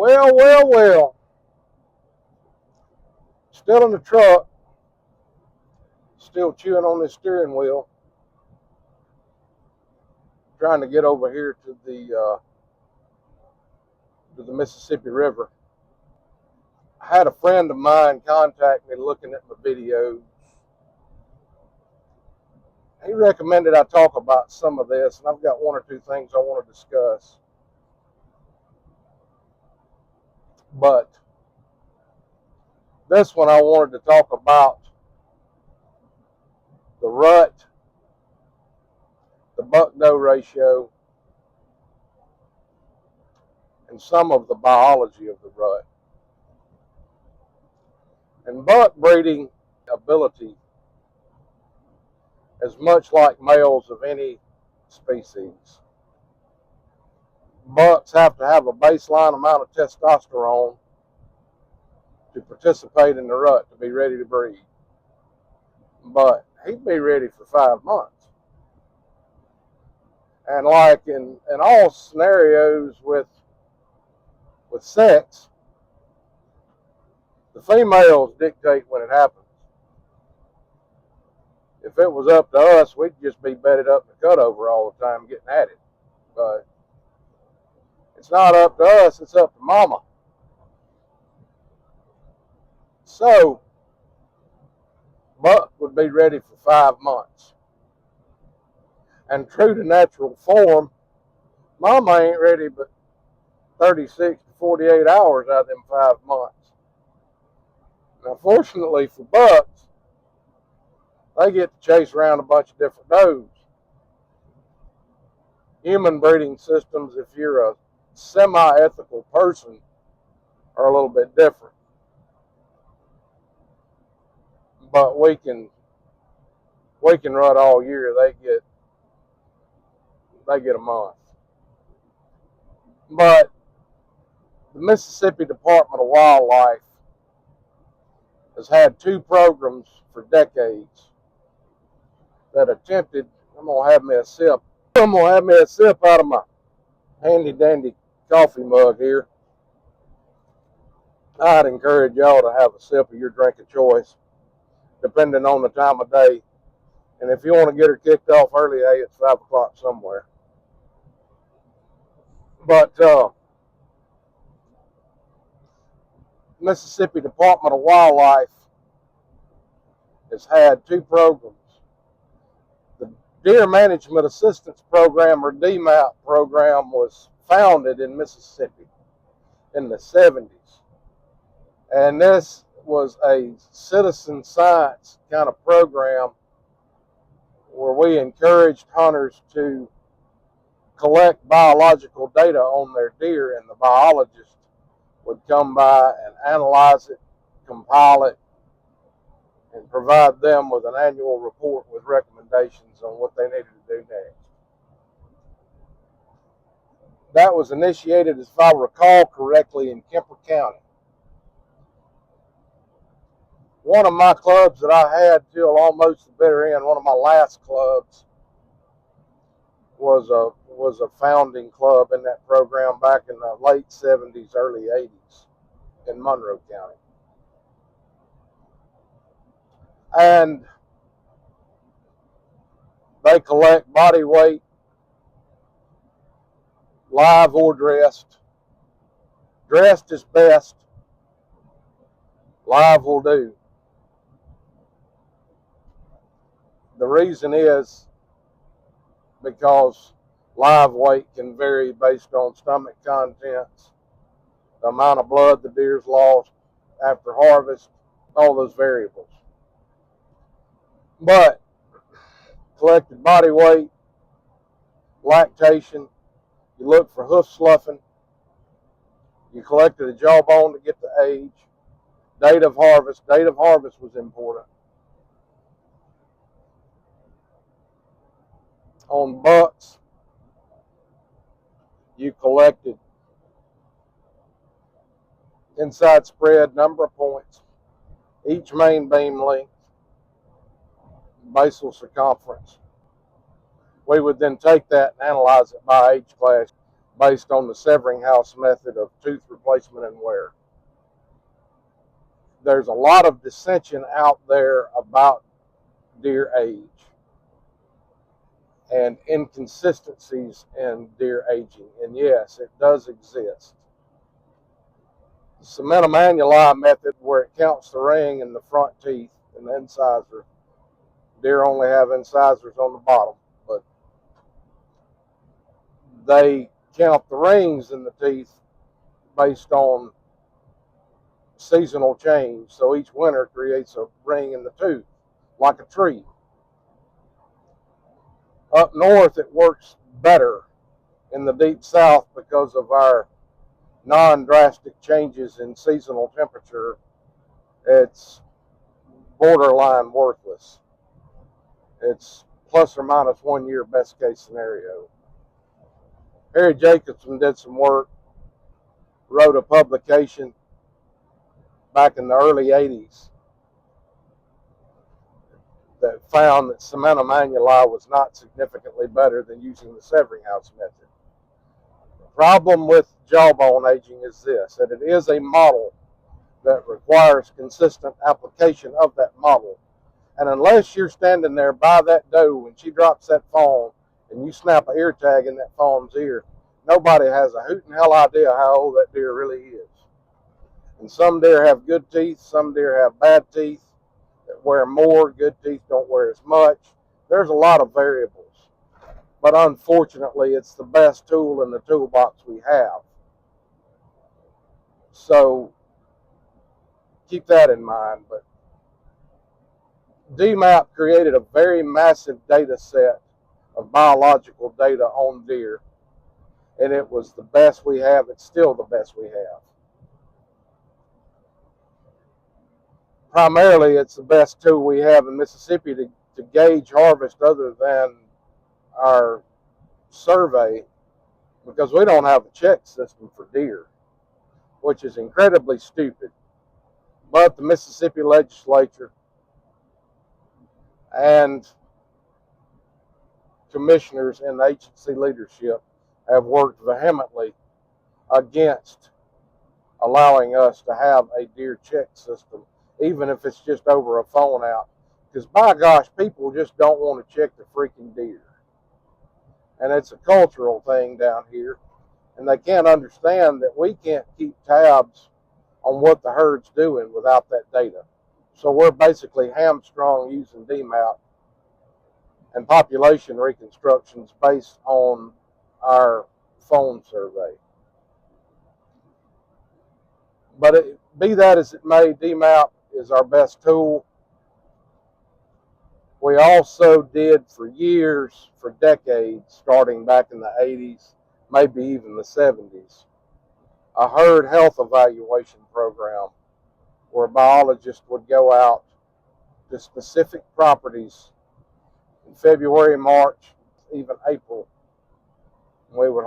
Well. Still in the truck, still chewing on this steering wheel, trying to get over here to the Mississippi River. I had a friend of mine contact me looking at my videos. He recommended I talk about some of this, and I've got one or two things I want to discuss. But this one I wanted to talk about the rut, the buck-doe ratio, and some of the biology of the rut. And buck breeding ability is much like males of any species. Bucks have to have a baseline amount of testosterone to participate in the rut to be ready to breed. But he'd be ready for 5 months. And like in all scenarios with sex, the females dictate when it happens. If it was up to us, we'd just be bedded up in the cutover all the time getting at it. But it's not up to us, it's up to mama. So, buck would be ready for 5 months. And true to natural form, mama ain't ready but 36 to 48 hours out of them 5 months. Now, fortunately for bucks, they get to chase around a bunch of different does. Human breeding systems, if you're a semi-ethical person, are a little bit different. But we can rut all year. They get a month. But the Mississippi Department of Wildlife has had 2 programs for decades that attempted. I'm gonna have me a sip out of my handy dandy coffee mug here. I'd encourage y'all to have a sip of your drink of choice, depending on the time of day. And if you want to get her kicked off early, hey, it's 5 o'clock somewhere. But Mississippi Department of Wildlife has had 2 programs. The Deer Management Assistance Program, or DMAP program, was founded in Mississippi in the 70s. And this was a citizen science kind of program where we encouraged hunters to collect biological data on their deer, and the biologist would come by and analyze it, compile it, and provide them with an annual report with recommendations on what they needed to do next. That was initiated, if I recall correctly, in Kemper County. One of my clubs that I had till almost the bitter end, one of my last clubs, was a founding club in that program back in the late 70s, early 80s in Monroe County. And they collect body weight, live or dressed. Dressed is best. Live will do. The reason is because live weight can vary based on stomach contents, the amount of blood the deer's lost after harvest, all those variables. But collected body weight, lactation, you look for hoof sloughing, you collected a jawbone to get the age, date of harvest. Date of harvest was important. On bucks, you collected inside spread, number of points, each main beam length, basal circumference. We would then take that and analyze it by age class. based on the Severing-House method of tooth replacement and wear. There's a lot of dissension out there about deer age and inconsistencies in deer aging, and yes, it does exist. The cementum annuli method, where it counts the ring in the front teeth and the incisor, deer only have incisors on the bottom, but they count the rings in the teeth based on seasonal change. So each winter creates a ring in the tooth, like a tree. Up north, it works better in the deep south because of our non-drastic changes in seasonal temperature. It's borderline worthless. It's plus or minus 1 year best case scenario. Harry Jacobson did some work, wrote a publication back in the early 80s that found that cementum annuli was not significantly better than using the Severing-House method. The problem with jawbone aging is this, that it is a model that requires consistent application of that model. And unless you're standing there by that doe when she drops that fawn and you snap an ear tag in that fawn's ear, nobody has a hootin' hell idea how old that deer really is. And some deer have good teeth, some deer have bad teeth that wear more, good teeth don't wear as much. There's a lot of variables. But unfortunately, it's the best tool in the toolbox we have. So keep that in mind. But DMAP created a very massive data set of biological data on deer, and it was the best we have. It's still the best we have. Primarily, it's the best tool we have in Mississippi to gauge harvest other than our survey, because we don't have a check system for deer, which is incredibly stupid. But the Mississippi legislature and commissioners in agency leadership have worked vehemently against allowing us to have a deer check system, even if it's just over a phone out. Because by gosh, people just don't want to check the freaking deer. And it's a cultural thing down here. And they can't understand that we can't keep tabs on what the herd's doing without that data. So we're basically hamstrung using DMAP and population reconstructions based on our phone survey. But be that as it may, DMAP is our best tool. We also did for years, for decades, starting back in the 80s, maybe even the 70s, a herd health evaluation program where biologists would go out to specific properties in February, March, even April. We would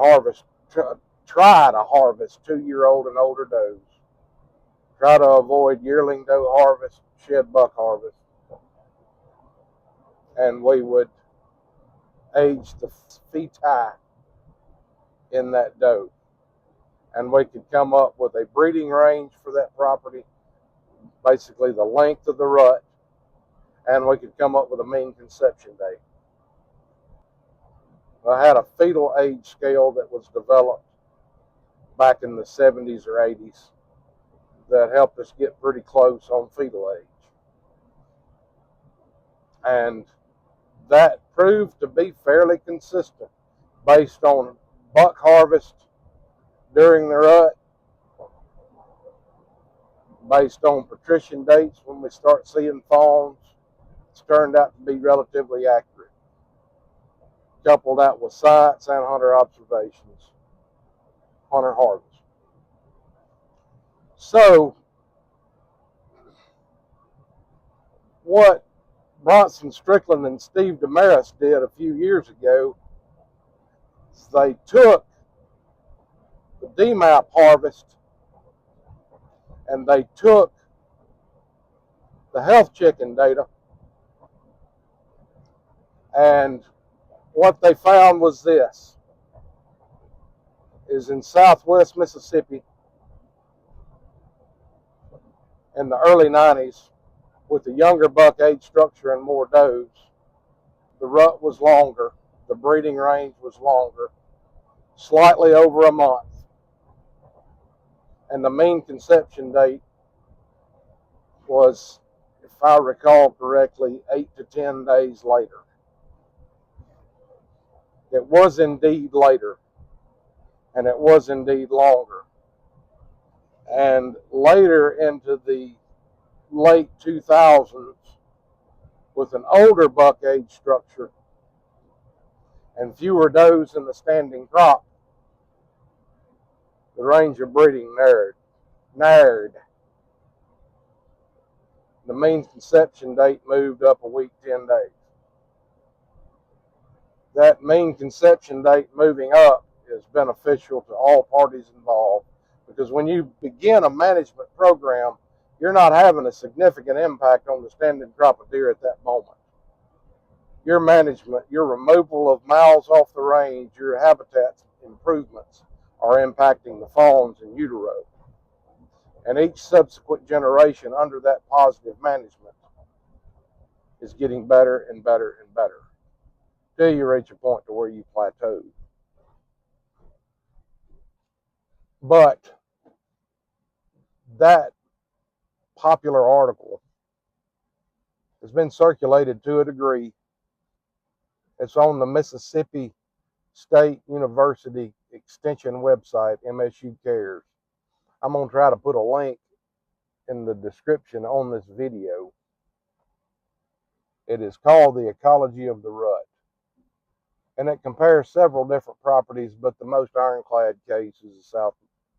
try to harvest 2-year-old and older does. Try to avoid yearling doe harvest, shed buck harvest. And we would age the feti in that doe. And we could come up with a breeding range for that property, basically the length of the rut, and we could come up with a mean conception date. I had a fetal age scale that was developed back in the 70s or 80s that helped us get pretty close on fetal age. And that proved to be fairly consistent based on buck harvest during the rut, based on patrician dates when we start seeing fawns. It's turned out to be relatively accurate. Couple that with science and hunter observations, hunter harvest. So what Bronson Strickland and Steve Damaris did a few years ago is they took the DMAP harvest and they took the health chicken data, and what they found was this. is in southwest Mississippi in the early 90s with a younger buck age structure and more does. The rut was longer, the breeding range was longer, slightly over a month, and the mean conception date was, if I recall correctly, 8 to 10 days later. It was indeed later, and it was indeed longer. And later into the late 2000s, with an older buck age structure and fewer does in the standing crop, the range of breeding narrowed. The mean conception date moved up a week, 10 days. That mean conception date moving up is beneficial to all parties involved, because when you begin a management program, you're not having a significant impact on the standing crop of deer at that moment. Your management, your removal of mouths off the range, your habitat improvements are impacting the fawns in utero. And each subsequent generation under that positive management is getting better and better and better till you reach a point to where you plateau. But that popular article has been circulated to a degree. It's on the Mississippi State University Extension website, MSU Cares. I'm going to try to put a link in the description on this video. It is called The Ecology of the Rut, and it compares several different properties, but the most ironclad case is the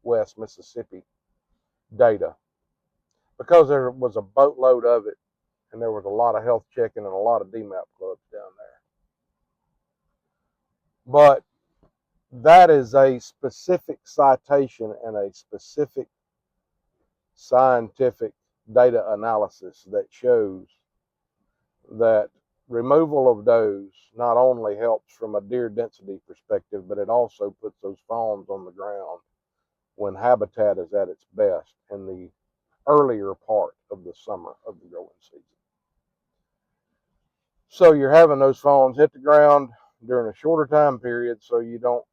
Southwest Mississippi data, because there was a boatload of it, and there was a lot of health checking and a lot of DMAP clubs down there. But that is a specific citation and a specific scientific data analysis that shows that removal of does not only helps from a deer density perspective, but it also puts those fawns on the ground when habitat is at its best in the earlier part of the summer of the growing season. So you're having those fawns hit the ground during a shorter time period, so you don't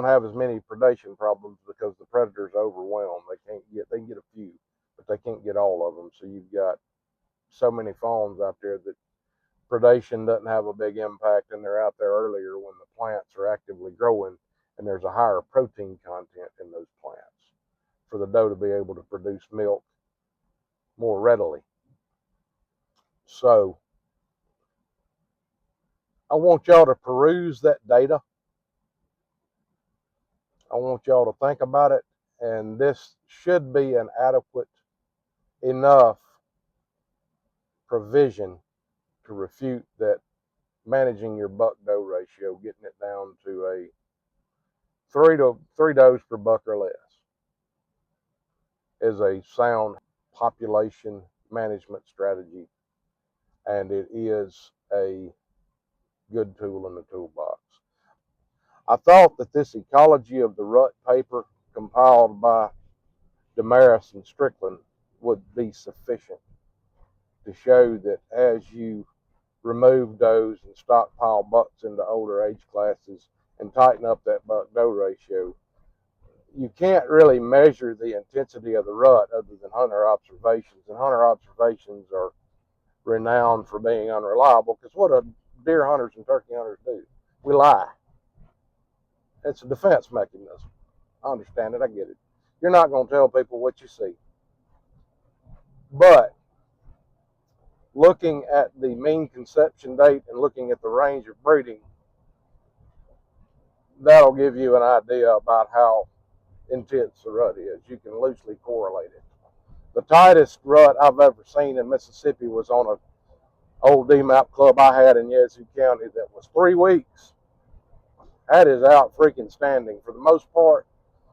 have as many predation problems, because the predators overwhelm. They can get a few, but they can't get all of them. So you've got so many fawns out there that predation doesn't have a big impact, and they're out there earlier when the plants are actively growing, and there's a higher protein content in those plants for the doe to be able to produce milk more readily. So I want y'all to peruse that data. I want y'all to think about it, and this should be an adequate enough provision to refute that managing your buck-doe ratio, getting it down to a 3 does per buck or less, is a sound population management strategy, and it is a good tool in the toolbox. I thought that this Ecology of the Rut paper compiled by Damaris and Strickland would be sufficient to show that as you remove does and stockpile bucks into older age classes and tighten up that buck-doe ratio, you can't really measure the intensity of the rut other than hunter observations. And hunter observations are renowned for being unreliable, because what do deer hunters and turkey hunters do? We lie. It's a defense mechanism. I understand it. I get it. You're not going to tell people what you see. But looking at the mean conception date and looking at the range of breeding, that'll give you an idea about how intense the rut is. You can loosely correlate it. The tightest rut I've ever seen in Mississippi was on an old DMAP club I had in Yazoo County that was 3 weeks. That is out freaking standing. For the most part,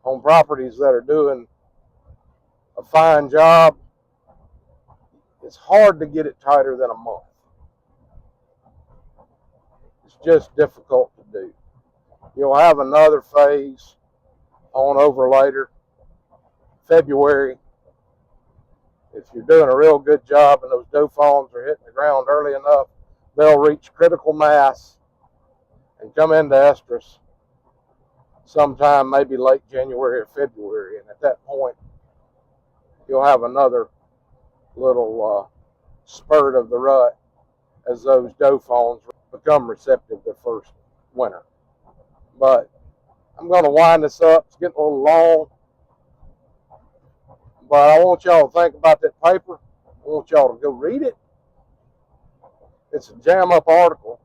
on properties that are doing a fine job, it's hard to get it tighter than a month. It's just difficult to do. You'll have another phase on over later, February. If you're doing a real good job and those doe fawns are hitting the ground early enough, they'll reach critical mass and come into estrus sometime maybe late January or February. And at that point, you'll have another little spurt of the rut as those doe fawns become receptive their first winter. But I'm going to wind this up. It's getting a little long. But I want y'all to think about that paper. I want y'all to go read it. It's a jam-up article.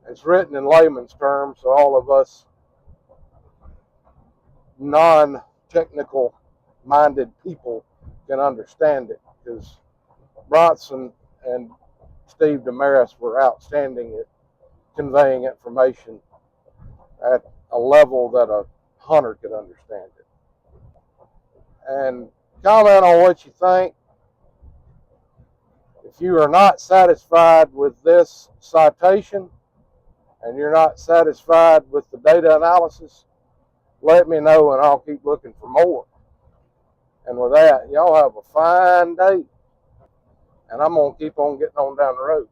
It's written in layman's terms, so all of us non-technical minded people can understand it, because Bronson and Steve Damaris were outstanding at conveying information at a level that a hunter could understand it. And comment on what you think. If you are not satisfied with this citation and you're not satisfied with the data analysis, let me know and I'll keep looking for more. And with that, y'all have a fine day. And I'm going to keep on getting on down the road.